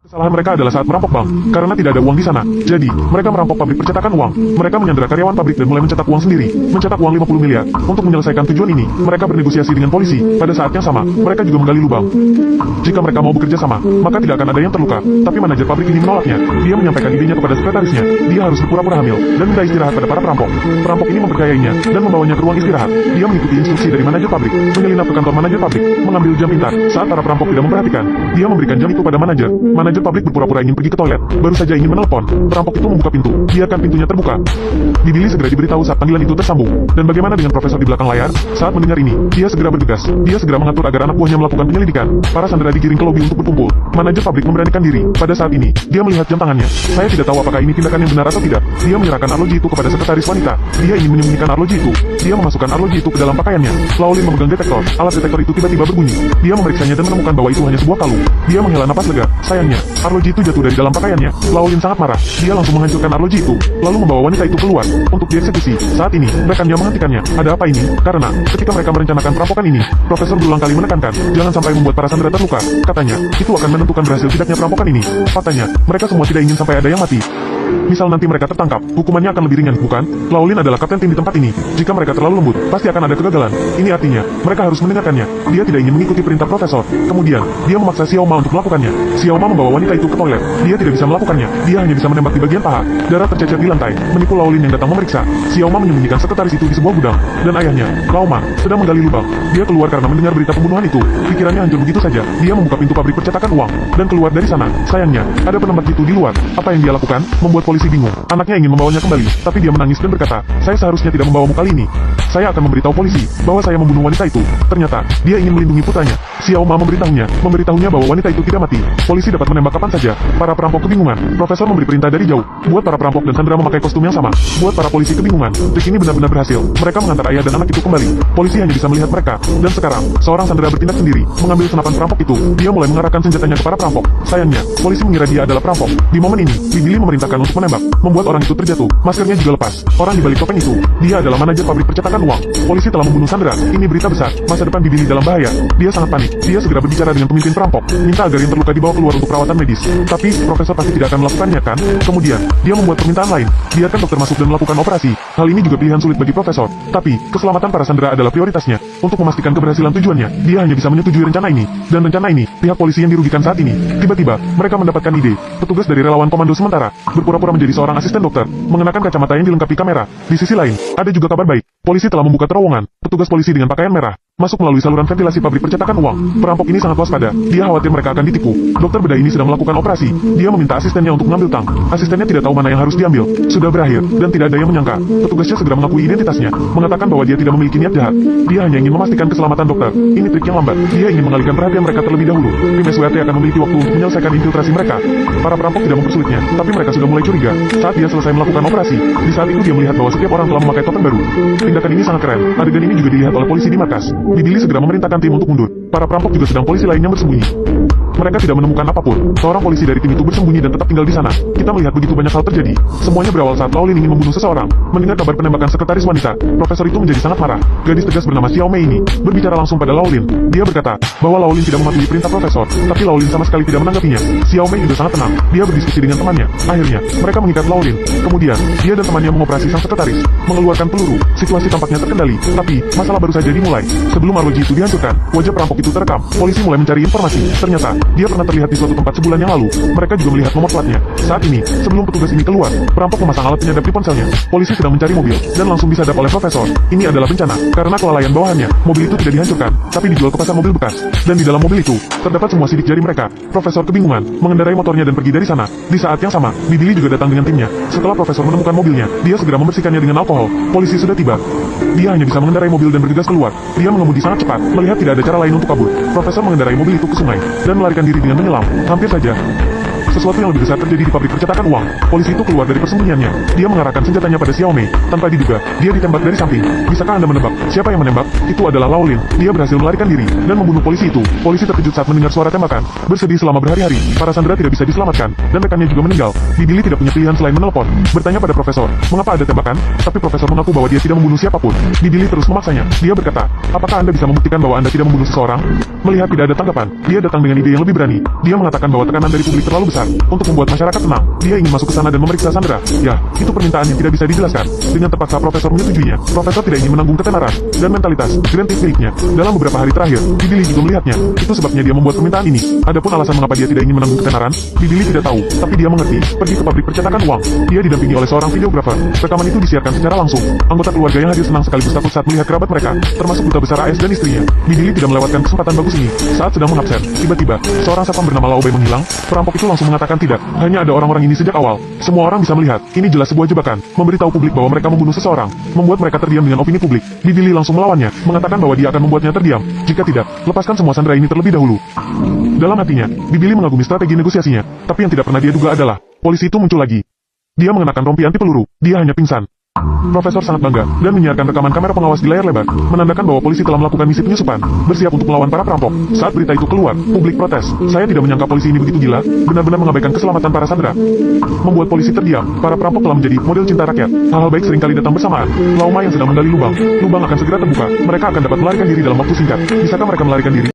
Kesalahan mereka adalah saat merampok bank, karena tidak ada uang di sana. Jadi, mereka merampok pabrik percetakan uang. Mereka menyandera karyawan pabrik dan mulai mencetak uang sendiri. Mencetak uang 50 miliar. Untuk menyelesaikan tujuan ini, mereka bernegosiasi dengan polisi. Pada saat yang sama, mereka juga menggali lubang. Jika mereka mau bekerja sama, maka tidak akan ada yang terluka. Tapi manajer pabrik ini menolaknya. Dia menyampaikan idenya kepada sekretarisnya. Dia harus berpura-pura hamil dan minta istirahat pada para perampok. Perampok ini mempercayainya dan membawanya ke ruang istirahat. Dia mengikuti instruksi dari manajer pabrik, menyelinap ke kantor manajer pabrik, mengambil jam pintar. Saat para perampok tidak memperhatikan, dia memberikan jam itu pada manajer. Manajer pabrik berpura-pura ingin pergi ke toilet, baru saja ingin menelpon. Perampok itu membuka pintu, biarkan pintunya terbuka. Billy segera diberitahu saat panggilan itu tersambung. Dan bagaimana dengan profesor di belakang layar? Saat mendengar ini, dia segera bergegas. Dia segera mengatur agar anak buahnya melakukan penyelidikan. Para sandera digiring ke lobi untuk berkumpul. Manajer pabrik memberanikan diri. Pada saat ini, dia melihat jam tangannya. Saya tidak tahu apakah ini tindakan yang benar atau tidak. Dia menyerahkan arloji itu kepada sekretaris wanita. Dia ingin menyembunyikan arloji itu. Dia memasukkan arloji itu ke dalam pakaiannya. Laolin memegang detektor. Alat detektor itu tiba-tiba berbunyi. Dia memeriksanya dan menemukan bahwa itu hanya sebuah kalung. Dia menghela napas lega. Sayangnya, arloji itu jatuh dari dalam pakaiannya. Laolin sangat marah. Dia langsung menghancurkan arloji itu, lalu membawa wanita itu keluar untuk dieksekusi. Saat ini, rekannya menghentikannya. Ada apa ini? Karena ketika mereka merencanakan perampokan ini, profesor berulang kali menekankan, jangan sampai membuat para sandera terluka. Katanya, itu akan menentukan berhasil tidaknya perampokan ini. Faktanya, mereka semua tidak ingin sampai ada yang mati. Misal nanti mereka tertangkap, hukumannya akan lebih ringan, bukan? Laolin adalah kapten tim di tempat ini. Jika mereka terlalu lembut, pasti akan ada kegagalan. Ini artinya, mereka harus mendengarkannya. Dia tidak ingin mengikuti perintah profesor. Kemudian, dia memaksa Xiao Ma untuk melakukannya. Xiao Ma membawa wanita itu ke toilet. Dia tidak bisa melakukannya. Dia hanya bisa menembak di bagian paha. Darah tercecer di lantai, menipu Laolin yang datang memeriksa. Xiao Ma menyembunyikan sekretaris itu di sebuah gudang. Dan ayahnya, Lao Ma, sedang menggali lubang. Dia keluar karena mendengar berita pembunuhan itu. Pikirannya hancur begitu saja. Dia membuka pintu pabrik percetakan uang dan keluar dari sana. Sayangnya, ada penembak itu di luar. Apa yang dia lakukan membuat polisi bingung. Anaknya ingin membawanya kembali, tapi dia menangis dan berkata, saya seharusnya tidak membawamu kali ini. Saya akan memberitahu polisi bahwa saya membunuh wanita itu. Ternyata, dia ingin melindungi putranya. Xiao Ma memberitahunya bahwa wanita itu tidak mati. Polisi dapat menembak kapan saja. Para perampok kebingungan. Profesor memberi perintah dari jauh. Buat para perampok dan sandera memakai kostum yang sama. Buat para polisi kebingungan. Trik ini benar-benar berhasil. Mereka mengantar ayah dan anak itu kembali. Polisi hanya bisa melihat mereka. Dan sekarang, seorang sandera bertindak sendiri, mengambil senapan perampok itu. Dia mulai mengarahkan senjatanya ke para perampok. Sayangnya, polisi mengira dia adalah perampok. Di momen ini, Billy memerintahkan untuk menembak, membuat orang itu terjatuh. Maskernya juga lepas. Orang di balik topeng itu, dia adalah manajer pabrik percetakan uang. Polisi telah membunuh sandera. Ini berita besar. Masa depan Billy dalam bahaya. Dia sangat panik. Dia segera berbicara dengan pemimpin perampok, minta agar yang terluka dibawa keluar untuk perawatan medis. Tapi, profesor pasti tidak akan melakukannya, kan? Kemudian, dia membuat permintaan lain. Biarkan dokter masuk dan melakukan operasi. Hal ini juga pilihan sulit bagi profesor. Tapi, keselamatan para sandera adalah prioritasnya. Untuk memastikan keberhasilan tujuannya, dia hanya bisa menyetujui rencana ini. Dan rencana ini, pihak polisi yang dirugikan saat ini. Tiba-tiba, mereka mendapatkan ide. Petugas dari relawan komando sementara, berpura-pura menjadi seorang asisten dokter, mengenakan kacamata yang dilengkapi kamera. Di sisi lain, ada juga kabar baik. Polisi telah membuka terowongan. Petugas polisi dengan pakaian merah masuk melalui saluran ventilasi pabrik percetakan uang. Perampok ini sangat waspada. Dia khawatir mereka akan ditipu. Dokter bedah ini sedang melakukan operasi. Dia meminta asistennya untuk mengambil tang. Asistennya tidak tahu mana yang harus diambil. Sudah berakhir, dan tidak ada yang menyangka. Petugasnya segera mengakui identitasnya, mengatakan bahwa dia tidak memiliki niat jahat. Dia hanya ingin memastikan keselamatan dokter. Ini trik yang lambat. Dia ingin mengalihkan perhatian mereka terlebih dahulu. Tim SWAT akan memiliki waktu untuk menyelesaikan infiltrasi mereka. Para perampok tidak mempersulitnya, tapi mereka sudah mulai curiga. Saat dia selesai melakukan operasi, di saat itu dia melihat bahwa setiap orang telah memakai topeng baru. Tindakan ini sangat keren. Adegan ini juga dilihat oleh polisi di markas. Billy segera memerintahkan tim untuk mundur. Para perampok juga sedang polisi lain yang bersembunyi. Mereka tidak menemukan apapun. Seorang polisi dari tim itu bersembunyi dan tetap tinggal di sana. Kita melihat begitu banyak hal terjadi. Semuanya berawal saat Laolin ingin membunuh seseorang. Mendengar kabar penembakan sekretaris wanita, profesor itu menjadi sangat marah. Gadis tegas bernama Xiao Mei ini berbicara langsung pada Laolin. Dia berkata bahwa Laolin tidak mematuhi perintah profesor, tapi Laolin sama sekali tidak menanggapinya. Xiao Mei juga sangat tenang. Dia berdiskusi dengan temannya. Akhirnya, mereka mengikat Laolin. Kemudian, dia dan temannya mengoperasi sang sekretaris, mengeluarkan peluru. Situasi tampaknya terkendali, tapi masalah baru saja dimulai. Sebelum arloji itu dihancurkan, wajah perampok itu terekam. Polisi mulai mencari informasi. Ternyata, dia pernah terlihat di suatu tempat sebulan yang lalu. Mereka juga melihat nomor platnya. Saat ini, sebelum petugas ini keluar, perampok memasang alat penyadap di ponselnya. Polisi sedang mencari mobil, dan langsung disadap oleh profesor. Ini adalah bencana, karena kelalaian bawahannya. Mobil itu tidak dihancurkan, tapi dijual ke pasar mobil bekas. Dan di dalam mobil itu, terdapat semua sidik jari mereka. Profesor kebingungan, mengendarai motornya dan pergi dari sana. Di saat yang sama, Billy juga datang dengan timnya. Setelah profesor menemukan mobilnya, dia segera membersihkannya dengan alkohol. Polisi sudah tiba. Dia hanya bisa mengendarai mobil dan bergegas keluar. Dia mengemudi sangat cepat, melihat tidak ada cara lain untuk kabur. Profesor mengendarai mobil itu ke sungai, dan melarikan diri dengan menyelam. Hampir saja sesuatu yang lebih besar terjadi di pabrik percetakan uang. Polisi itu keluar dari persembunyiannya. Dia mengarahkan senjatanya pada Xiaomei. Tanpa diduga, dia ditembak dari samping. Bisakah Anda menebak siapa yang menembak? Itu adalah Lao Lin. Dia berhasil melarikan diri dan membunuh polisi itu. Polisi terkejut saat mendengar suara tembakan. Bersedih selama berhari-hari. Para sandera tidak bisa diselamatkan dan rekannya juga meninggal. Bibili tidak punya pilihan selain menelpon. Bertanya pada profesor, mengapa ada tembakan? Tapi profesor mengaku bahwa dia tidak membunuh siapapun. Bibili terus memaksanya. Dia berkata, apakah Anda bisa membuktikan bahwa Anda tidak membunuh seseorang? Melihat tidak ada tanggapan, dia datang dengan ide yang lebih berani. Dia mengatakan bahwa tekanan dari publik terlalu besar untuk membuat masyarakat tenang. Dia ingin masuk ke sana dan memeriksa Sandra. Ya, itu permintaan yang tidak bisa dijelaskan. Dengan terpaksa profesor menyetujuinya. Profesor tidak ingin menanggung ketenaran dan mentalitas grantif miliknya. Dalam beberapa hari terakhir, Bibili juga melihatnya. Itu sebabnya dia membuat permintaan ini. Adapun alasan mengapa dia tidak ingin menanggung ketenaran, Bibili tidak tahu. Tapi dia mengerti. Pergi ke pabrik percetakan uang. Dia didampingi oleh seorang videografer. Rekaman itu disiarkan secara langsung. Anggota keluarga yang hadir senang sekaligus takut saat melihat kerabat mereka, termasuk duta besar AS dan istrinya. Bibili tidak melewatkan kesempatan bagus ini. Saat sedang mengabsen, tiba-tiba, seorang satpam bernama Lao Bei menghilang. Perampok itu langsung mengatakan tidak. Hanya ada orang-orang ini sejak awal. Semua orang bisa melihat. Ini jelas sebuah jebakan. Memberitahu publik bahwa mereka membunuh seseorang. Membuat mereka terdiam dengan opini publik. Bibili langsung melawannya, mengatakan bahwa dia akan membuatnya terdiam. Jika tidak, lepaskan semua sandera ini terlebih dahulu. Dalam hatinya, Bibili mengagumi strategi negosiasinya. Tapi yang tidak pernah dia duga adalah, polisi itu muncul lagi. Dia mengenakan rompi anti peluru. Dia hanya pingsan. Profesor sangat bangga dan menyiarkan rekaman kamera pengawas di layar lebar, menandakan bahwa polisi telah melakukan misi penyusupan, bersiap untuk melawan para perampok. Saat berita itu keluar, publik protes. Saya tidak menyangka polisi ini begitu gila, benar-benar mengabaikan keselamatan para sandera. Membuat polisi terdiam, para perampok telah menjadi model cinta rakyat. Hal-hal baik seringkali datang bersamaan. Lauma yang sedang menggali lubang akan segera terbuka. Mereka akan dapat melarikan diri dalam waktu singkat. Bisakah mereka melarikan diri?